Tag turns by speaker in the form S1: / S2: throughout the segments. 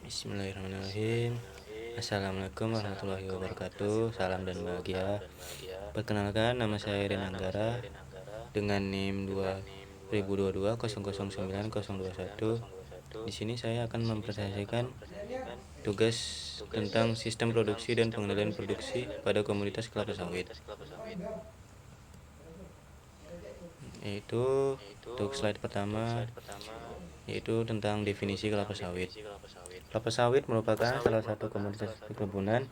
S1: Bismillahirrahmanirrahim. Assalamualaikum warahmatullahi wabarakatuh. Salam dan bahagia. Perkenalkan, nama saya Rin Anggara dengan NIM 2022 009021. Di sini saya akan mempresentasikan tugas tentang sistem produksi dan pengendalian produksi pada komoditas kelapa sawit. Yaitu untuk slide pertama yaitu tentang definisi kelapa sawit. Kelapa sawit merupakan salah satu komoditas perkebunan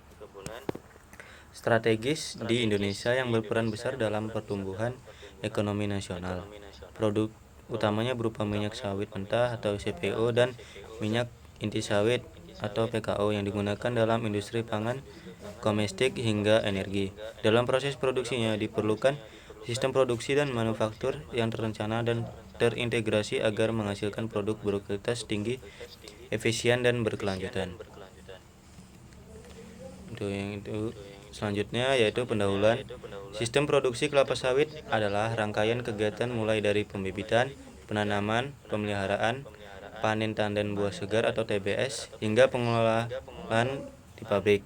S1: strategis di Indonesia yang berperan besar dalam pertumbuhan ekonomi nasional. Produk utamanya berupa minyak sawit mentah atau CPO dan minyak inti sawit atau PKO yang digunakan dalam industri pangan, domestik hingga energi. Dalam proses produksinya diperlukan sistem produksi dan manufaktur yang terencana dan terintegrasi agar menghasilkan produk berkualitas tinggi, efisien dan berkelanjutan. Itu selanjutnya yaitu pendahuluan. Sistem produksi kelapa sawit adalah rangkaian kegiatan mulai dari pembibitan, penanaman, pemeliharaan, panen tandan buah segar atau TBS hingga pengolahan di pabrik.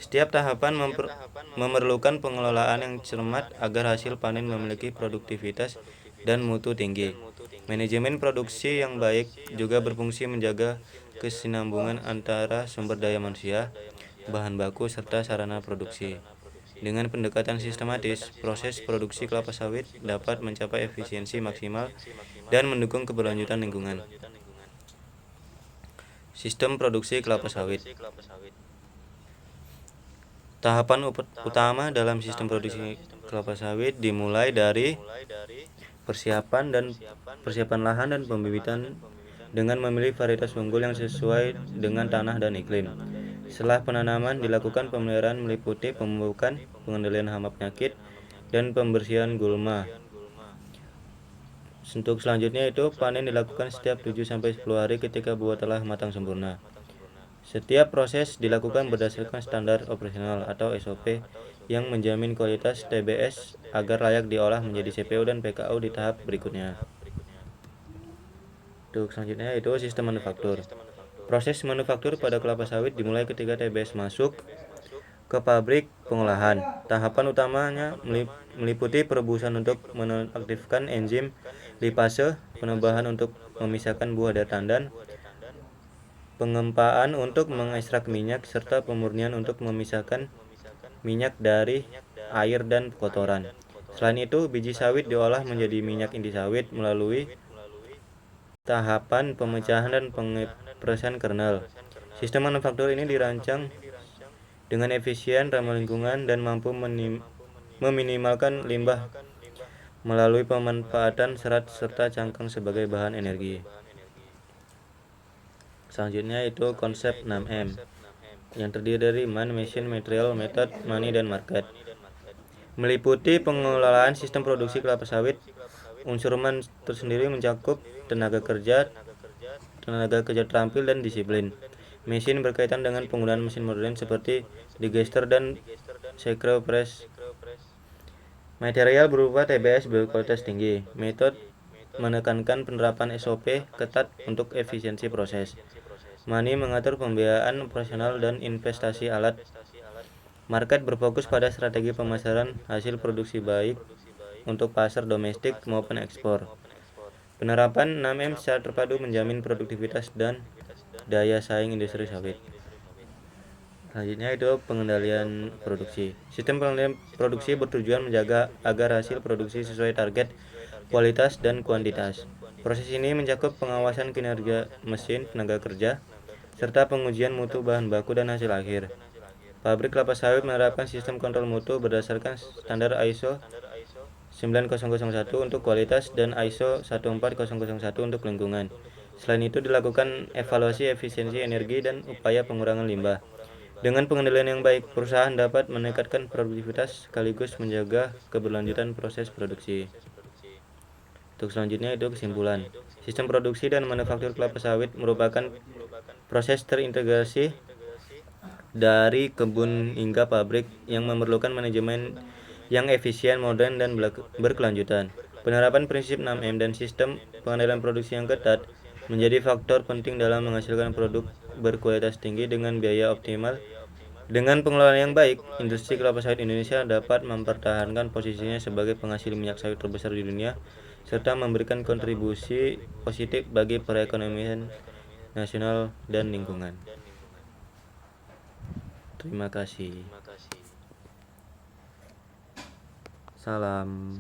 S1: Setiap tahapan memerlukan pengelolaan yang cermat agar hasil panen memiliki produktivitas dan mutu tinggi. Manajemen produksi yang baik juga berfungsi menjaga kesinambungan antara sumber daya manusia, bahan baku, serta sarana produksi. Dengan pendekatan sistematis, proses produksi kelapa sawit dapat mencapai efisiensi maksimal dan mendukung keberlanjutan lingkungan. Sistem produksi kelapa sawit. Tahapan utama dalam sistem produksi kelapa sawit dimulai dari persiapan lahan dan pembibitan dengan memilih varietas unggul yang sesuai dengan tanah dan iklim. Setelah penanaman dilakukan pemeliharaan meliputi pemupukan, pengendalian hama penyakit, dan pembersihan gulma. Untuk selanjutnya itu panen dilakukan setiap 7-10 hari ketika buah telah matang sempurna. Setiap proses dilakukan berdasarkan standar operasional atau SOP yang menjamin kualitas TBS agar layak diolah menjadi CPO dan PKO di tahap berikutnya. Untuk selanjutnya itu sistem manufaktur. Proses manufaktur pada kelapa sawit dimulai ketika TBS masuk ke pabrik pengolahan. Tahapan utamanya meliputi perebusan untuk menonaktifkan enzim lipase, penebahan untuk memisahkan buah dari tandan, pengempaan untuk mengekstrak minyak, serta pemurnian untuk memisahkan minyak dari air dan kotoran. Selain itu, biji sawit diolah menjadi minyak inti sawit melalui tahapan pemecahan dan pengepresan kernel. Sistem manufaktur ini dirancang dengan efisien, ramah lingkungan, dan mampu meminimalkan limbah melalui pemanfaatan serat serta cangkang sebagai bahan energi. Selanjutnya itu konsep 6M yang terdiri dari man, machine, material, method, money, dan market. Meliputi pengelolaan sistem produksi kelapa sawit. Unsur man tersendiri mencakup tenaga kerja terampil dan disiplin. Mesin berkaitan dengan penggunaan mesin modern seperti digester dan screw press. Material berupa TBS berkualitas tinggi. Metode menekankan penerapan SOP ketat untuk efisiensi proses. Money mengatur pembiayaan operasional dan investasi alat. Market berfokus pada strategi pemasaran hasil produksi baik untuk pasar domestik maupun ekspor. Penerapan 6M secara terpadu menjamin produktivitas dan daya saing industri sawit. Selanjutnya itu pengendalian produksi. Sistem pengendalian produksi bertujuan menjaga agar hasil produksi sesuai target, kualitas, dan kuantitas. Proses ini mencakup pengawasan kinerja mesin, tenaga kerja, serta pengujian mutu bahan baku dan hasil akhir. Pabrik kelapa sawit menerapkan sistem kontrol mutu berdasarkan standar ISO 9001 untuk kualitas dan ISO 14001 untuk lingkungan. Selain itu dilakukan evaluasi efisiensi energi dan upaya pengurangan limbah. Dengan pengendalian yang baik, perusahaan dapat meningkatkan produktivitas sekaligus menjaga keberlanjutan proses produksi. Untuk selanjutnya itu kesimpulan. Sistem produksi dan manufaktur kelapa sawit merupakan proses terintegrasi dari kebun hingga pabrik yang memerlukan manajemen yang efisien, modern, dan berkelanjutan. Penerapan prinsip 6M dan sistem pengendalian produksi yang ketat menjadi faktor penting dalam menghasilkan produk berkualitas tinggi dengan biaya optimal. Dengan pengelolaan yang baik, industri kelapa sawit Indonesia dapat mempertahankan posisinya sebagai penghasil minyak sawit terbesar di dunia, serta memberikan kontribusi positif bagi perekonomian nasional dan lingkungan. Terima kasih. Salam.